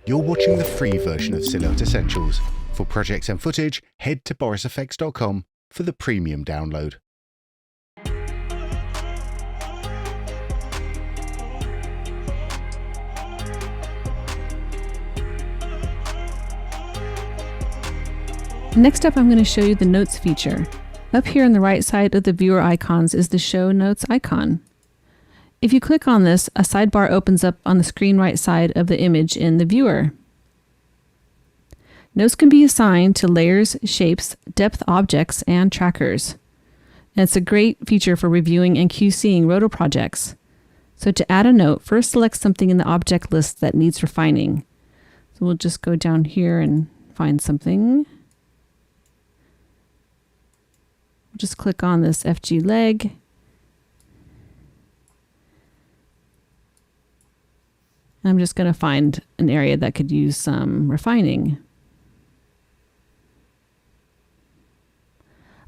You're watching the free version of Silhouette Essentials. For projects and footage, head to BorisFX.com for the premium download. Next up, I'm going to show you the Notes feature. Up here on the right side of the viewer icons is the Show Notes icon. If you click on this, a sidebar opens up on the screen right side of the image in the viewer. Notes can be assigned to layers, shapes, depth objects, and trackers. And it's a great feature for reviewing and QCing roto projects. So to add a note, first select something in the object list that needs refining. So we'll just go down here and find something. Just click on this FG leg. I'm just going to find an area that could use some refining.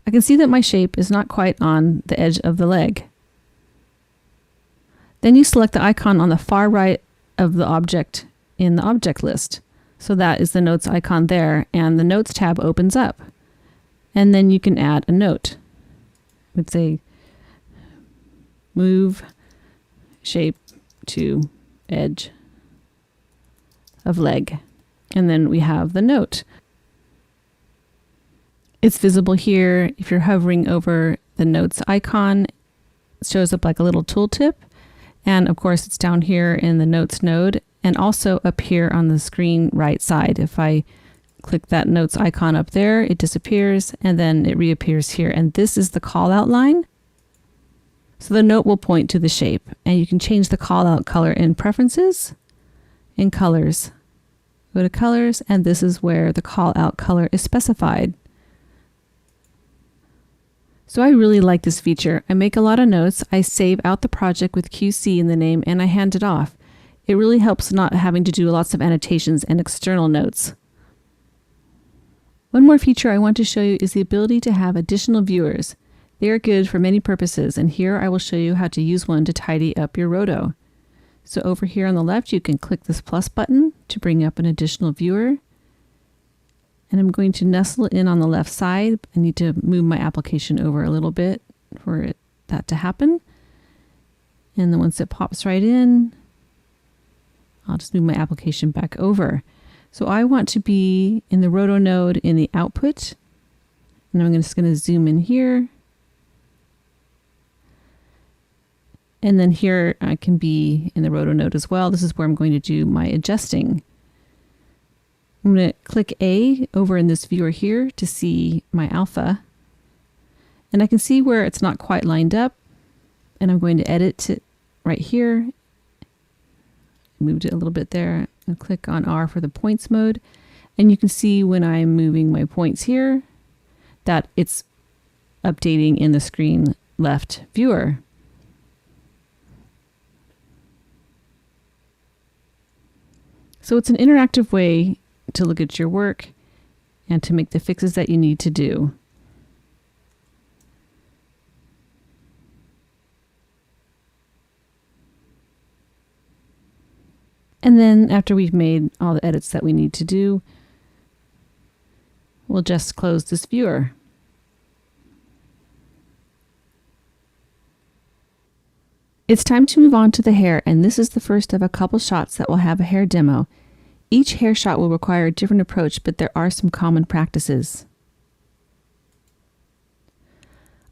I can see that my shape is not quite on the edge of the leg. Then you select the icon on the far right of the object in the object list. So that is the Notes icon there, and the Notes tab opens up. And then you can add a note. I would say move shape to edge of leg. And then we have the note. It's visible here. If you're hovering over the Notes icon, it shows up like a little tooltip. And of course, it's down here in the Notes node and also up here on the screen right side. If I click that Notes icon up there, it disappears and then it reappears here. And this is the call out line. So the note will point to the shape, and you can change the call out color in Preferences, in Colors. Go to Colors, and this is where the call out color is specified. So I really like this feature. I make a lot of notes, I save out the project with QC in the name, and I hand it off. It really helps not having to do lots of annotations and external notes. One more feature I want to show you is the ability to have additional viewers. They are good for many purposes, and here I will show you how to use one to tidy up your roto. So over here on the left, you can click this plus button to bring up an additional viewer. And I'm going to nestle in on the left side. I need to move my application over a little bit for that to happen. And then once it pops right in, I'll just move my application back over. So I want to be in the roto node in the output, and I'm just going to zoom in here. And then here I can be in the roto node as well. This is where I'm going to do my adjusting. I'm going to click A over in this viewer here to see my alpha. And I can see where it's not quite lined up, and I'm going to edit it right here. Moved it a little bit there. And click on R for the points mode, and you can see when I'm moving my points here that it's updating in the screen left viewer. So it's an interactive way to look at your work and to make the fixes that you need to do. And then after we've made all the edits that we need to do, we'll just close this viewer. It's time to move on to the hair, and this is the first of a couple shots that will have a hair demo. Each hair shot will require a different approach, but there are some common practices.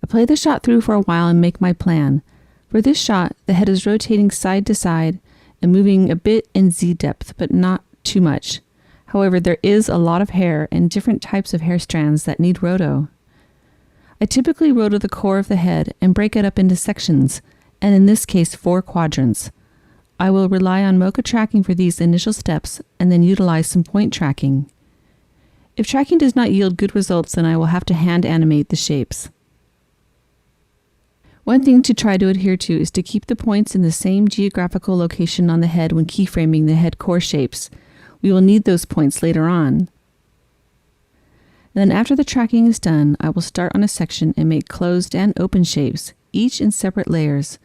I play the shot through for a while and make my plan. For this shot, the head is rotating side to side and moving a bit in Z depth, but not too much. However, there is a lot of hair and different types of hair strands that need roto. I typically roto the core of the head and break it up into sections, and in this case 4 quadrants. I will rely on Mocha tracking for these initial steps and then utilize some point tracking. If tracking does not yield good results, then I will have to hand animate the shapes. One thing to try to adhere to is to keep the points in the same geographical location on the head when keyframing the head core shapes. We will need those points later on. And then after the tracking is done, I will start on a section and make closed and open shapes, each in separate layers.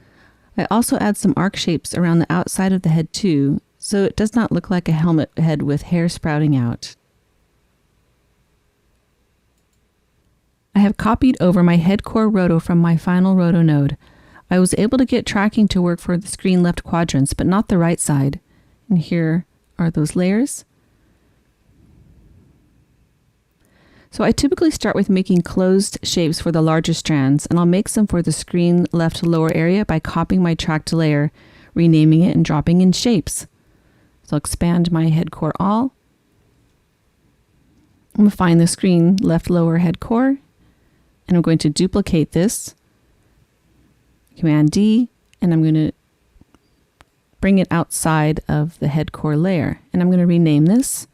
I also add some arc shapes around the outside of the head too, so it does not look like a helmet head with hair sprouting out. I have copied over my head core roto from my final roto node. I was able to get tracking to work for the screen left quadrants, but not the right side. And here are those layers. So I typically start with making closed shapes for the larger strands, and I'll make some for the screen left lower area by copying my tracked layer, renaming it, and dropping in shapes. So I'll expand my head core all. I'm going to find the screen left lower head core, and I'm going to duplicate this, Command D, and I'm going to bring it outside of the head core layer. And I'm going to rename this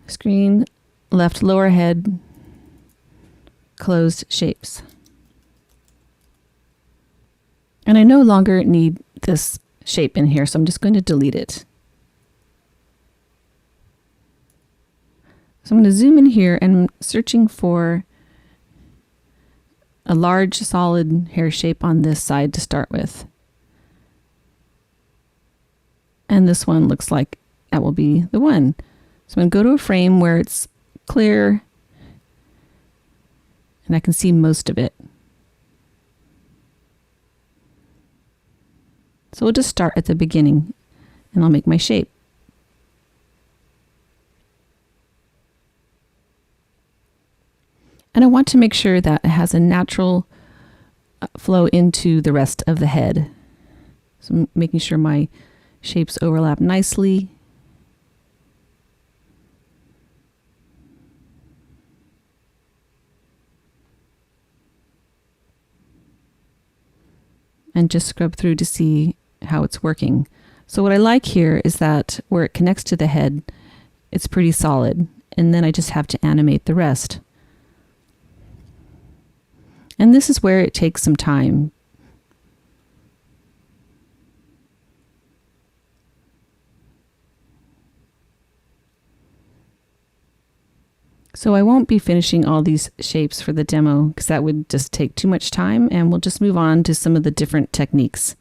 screen left lower head closed shapes. And I no longer need this shape in here, so I'm just going to delete it. So I'm going to zoom in here and I'm searching for a large solid hair shape on this side to start with. And this one looks like that will be the one. So I'm going to go to a frame where it's clear and I can see most of it. So we'll just start at the beginning and I'll make my shape. And I want to make sure that it has a natural flow into the rest of the head. So I'm making sure my shapes overlap nicely. And just scrub through to see how it's working. So what I like here is that where it connects to the head, it's pretty solid. And then I just have to animate the rest. And this is where it takes some time. So I won't be finishing all these shapes for the demo because that would just take too much time, and we'll just move on to some of the different techniques.